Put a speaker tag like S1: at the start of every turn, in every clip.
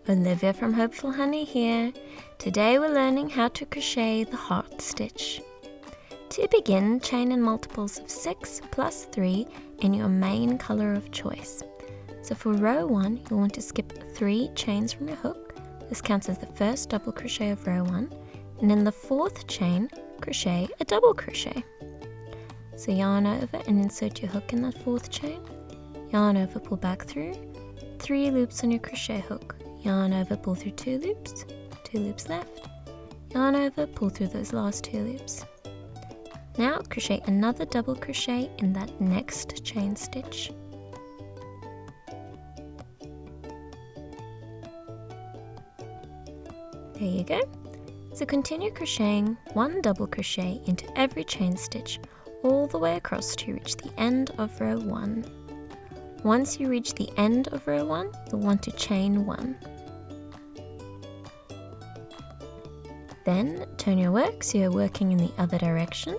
S1: Olivia from Hopeful Honey here. Today we're learning how to crochet the heart stitch. To begin, chain in multiples of 6 plus 3 in your main color of choice. So for row 1, you'll want to skip 3 chains from your hook. This counts as the first double crochet of row 1. And in the 4th chain, crochet a double crochet. So yarn over and insert your hook in that 4th chain. Yarn over, pull back through. 3 loops on your crochet hook. Yarn over, pull through 2 loops. 2 loops left. Yarn over, pull through those last 2 loops. Now crochet another double crochet in that next chain stitch. There you go. So continue crocheting 1 double crochet into every chain stitch all the way across to reach the end of row 1. Once you reach the end of row 1, you'll want to chain 1. Then turn your work so you're working in the other direction.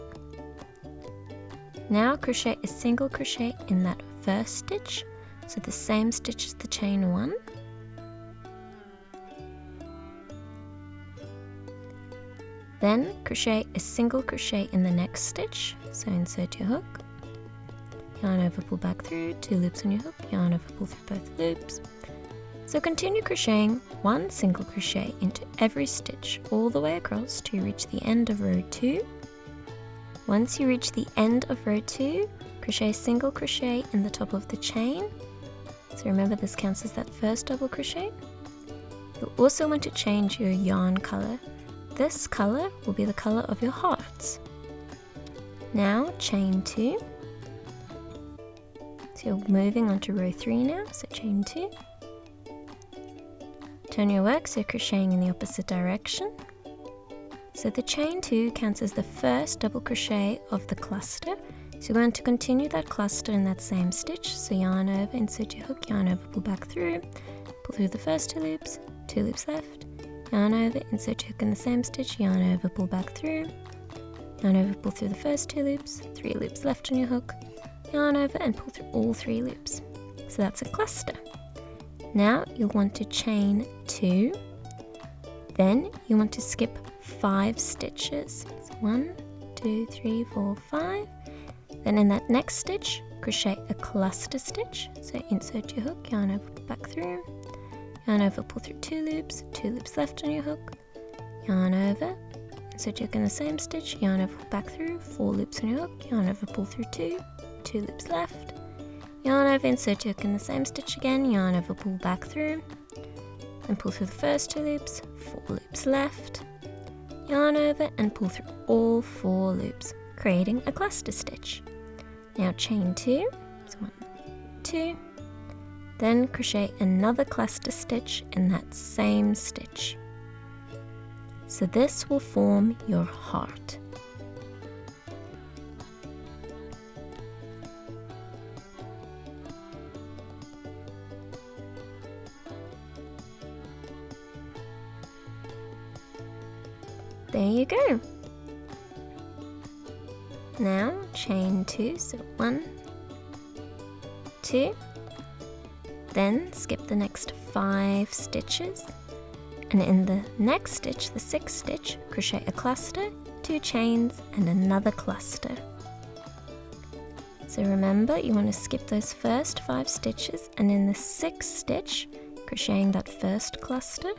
S1: Now crochet a single crochet in that first stitch, so the same stitch as the chain 1. Then crochet a single crochet in the next stitch, so insert your hook. Yarn over, pull back through, 2 loops on your hook, yarn over, pull through both loops. So continue crocheting 1 single crochet into every stitch all the way across to reach the end of row 2. Once you reach the end of row 2, crochet a single crochet in the top of the chain. So remember, this counts as that first double crochet. You'll also want to change your yarn color. This color will be the color of your hearts. Now chain 2. So you're moving on to row 3 now, so chain 2. Turn your work so crocheting in the opposite direction. So the chain 2 counts as the first double crochet of the cluster. So you're going to continue that cluster in that same stitch. So yarn over, insert your hook, yarn over, pull back through, pull through the first 2 loops, 2 loops left, yarn over, insert your hook in the same stitch, yarn over, pull back through, yarn over, pull through the first 2 loops, 3 loops left on your hook, yarn over and pull through all 3 loops. So that's a cluster. Now you'll want to chain 2, then you want to skip 5 stitches. So 1, 2, 3, 4, 5. Then in that next stitch, crochet a cluster stitch. So insert your hook, yarn over, pull back through, yarn over, pull through 2 loops, 2 loops left on your hook, yarn over, insert your hook in the same stitch, yarn over, pull back through, 4 loops on your hook, yarn over, pull through 2, 2 loops left, yarn over, insert your hook in the same stitch again, yarn over, pull back through, and pull through the first 2 loops, 4 loops left, yarn over and pull through all 4 loops, creating a cluster stitch. Now chain 2, so 1, 2, then crochet another cluster stitch in that same stitch. So this will form your heart. There you go. Now chain 2, so 1, 2, then skip the next 5 stitches, and in the next stitch, the 6th stitch, crochet a cluster, 2 chains and another cluster. So remember, you want to skip those first 5 stitches, and in the 6th stitch, crocheting that first cluster.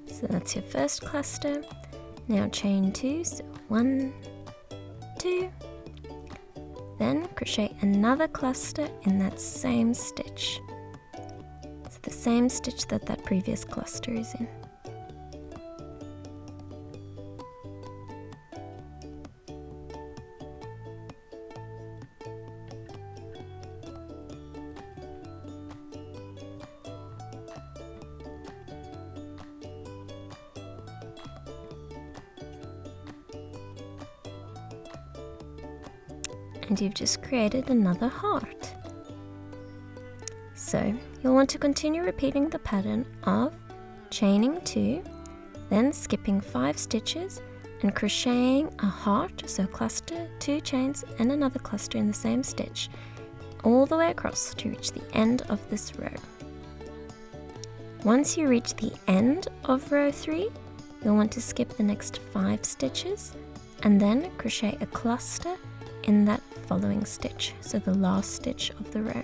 S1: So that's your first cluster. Now chain 2, so 1, 2, then crochet another cluster in that same stitch. It's the same stitch that that previous cluster is in. and you've just created another heart. So you'll want to continue repeating the pattern of chaining 2, then skipping 5 stitches and crocheting a heart, so a cluster, 2 chains and another cluster in the same stitch, all the way across to reach the end of this row. Once you reach the end of row 3, you'll want to skip the next 5 stitches and then crochet a cluster in that following stitch, so the last stitch of the row.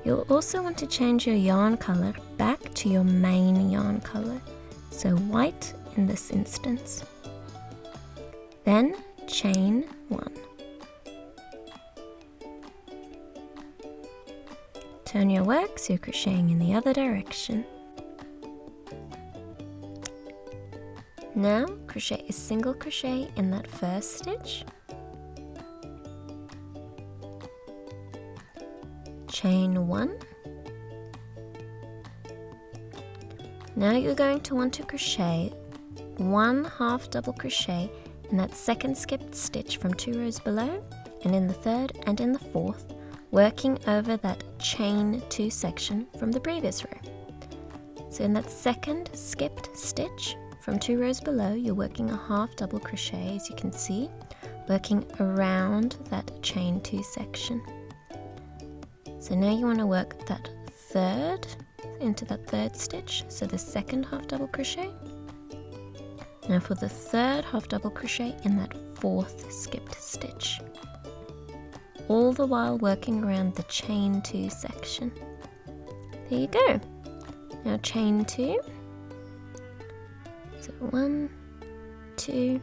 S1: You'll also want to change your yarn color back to your main yarn color, so white in this instance. Then chain 1. Turn your work so you're crocheting in the other direction. Now crochet a single crochet in that first stitch. Chain 1. Now you're going to want to crochet 1 half double crochet in that second skipped stitch from 2 rows below, and in the third and in the fourth, working over that chain 2 section from the previous row. So in that second skipped stitch from 2 rows below, you're working a half double crochet, as you can see, working around that chain 2 section. So now you want to work that third into that third stitch, so the second half double crochet. Now for the third half double crochet in that fourth skipped stitch, all the while working around the chain 2 section. There you go. Now chain 2, so 1, 2,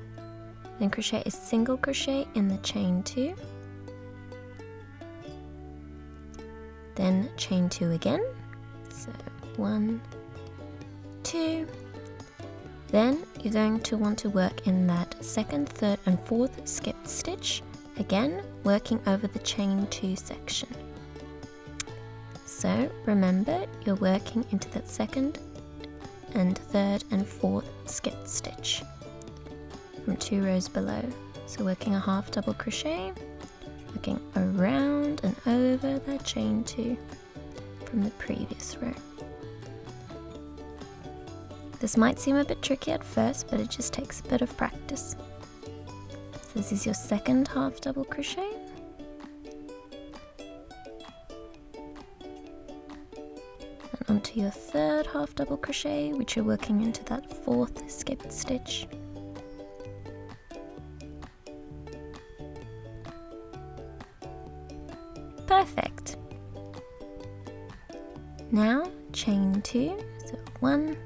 S1: then crochet a single crochet in the chain 2, then chain 2 again, so 1, 2, then you're going to want to work in that second, third and fourth skipped stitch, again working over the chain 2 section. So remember, you're working into that second and third and fourth skipped stitch from 2 rows below. So working a half double crochet, working around and over that chain 2 from the previous row. This might seem a bit tricky at first, but it just takes a bit of practice. So this is your second half double crochet. And onto your third half double crochet, which you're working into that fourth skipped stitch. Perfect. Now chain 2, so 1,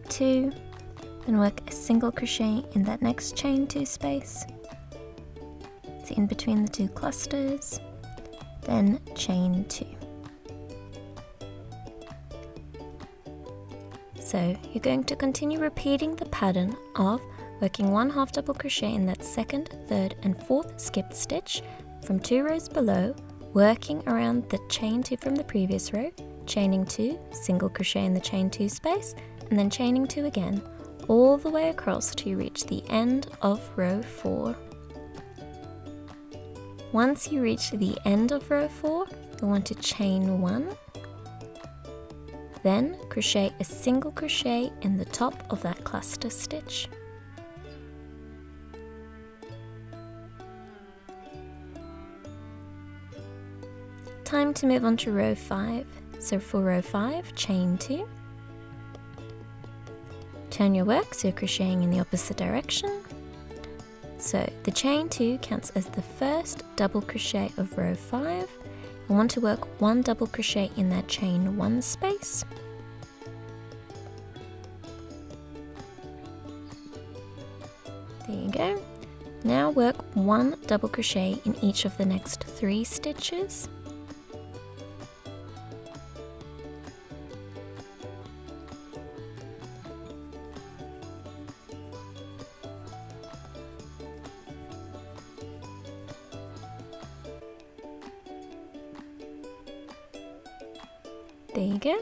S1: 2, then work a single crochet in that next chain 2 space. It's in between the 2 clusters, then chain 2. So you're going to continue repeating the pattern of working 1 half double crochet in that second, third and fourth skipped stitch from 2 rows below, working around the chain 2 from the previous row, chaining 2, single crochet in the chain 2 space, and then chaining 2 again, all the way across till you reach the end of row 4. Once you reach the end of row 4, you'll want to chain 1, then crochet a single crochet in the top of that cluster stitch. Time to move on to row 5. So for row 5, chain 2. Turn your work so you're crocheting in the opposite direction. So the chain 2 counts as the first double crochet of row 5. You want to work 1 double crochet in that chain 1 space. There you go. Now work 1 double crochet in each of the next 3 stitches. There you go.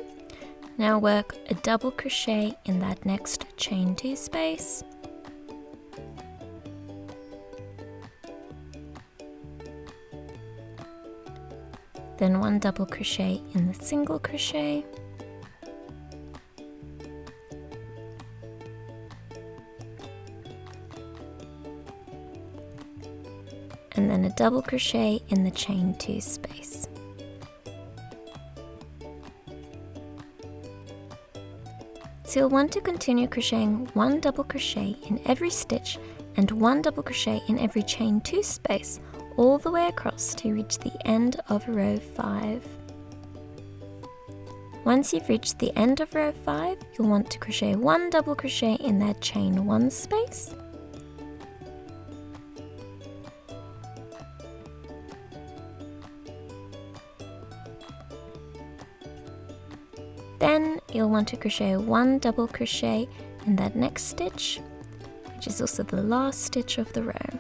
S1: Now work a double crochet in that next chain 2 space. Then 1 double crochet in the single crochet. And then a double crochet in the chain 2 space. So you'll want to continue crocheting 1 double crochet in every stitch and 1 double crochet in every chain 2 space all the way across to reach the end of row 5. Once you've reached the end of row 5, you'll want to crochet 1 double crochet in that chain 1 space. Then you'll want to crochet 1 double crochet in that next stitch, which is also the last stitch of the row.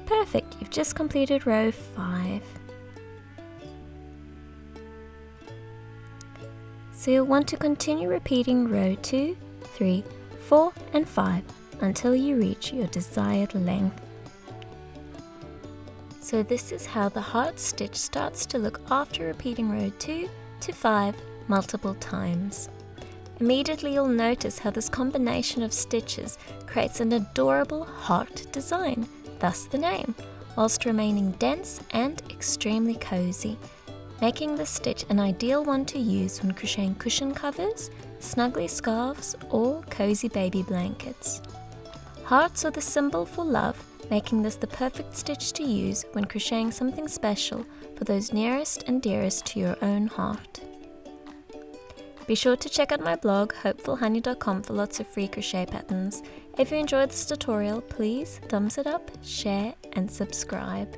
S1: Perfect, you've just completed row 5. So you'll want to continue repeating row 2, 3, 4 and 5 until you reach your desired length. So this is how the heart stitch starts to look after repeating row 2 to 5 multiple times. Immediately you'll notice how this combination of stitches creates an adorable heart design, thus the name, whilst remaining dense and extremely cozy, making this stitch an ideal one to use when crocheting cushion covers, snuggly scarves or cozy baby blankets. Hearts are the symbol for love, making this the perfect stitch to use when crocheting something special for those nearest and dearest to your own heart. Be sure to check out my blog hopefulhoney.com for lots of free crochet patterns. If you enjoyed this tutorial, please thumbs it up, share and subscribe.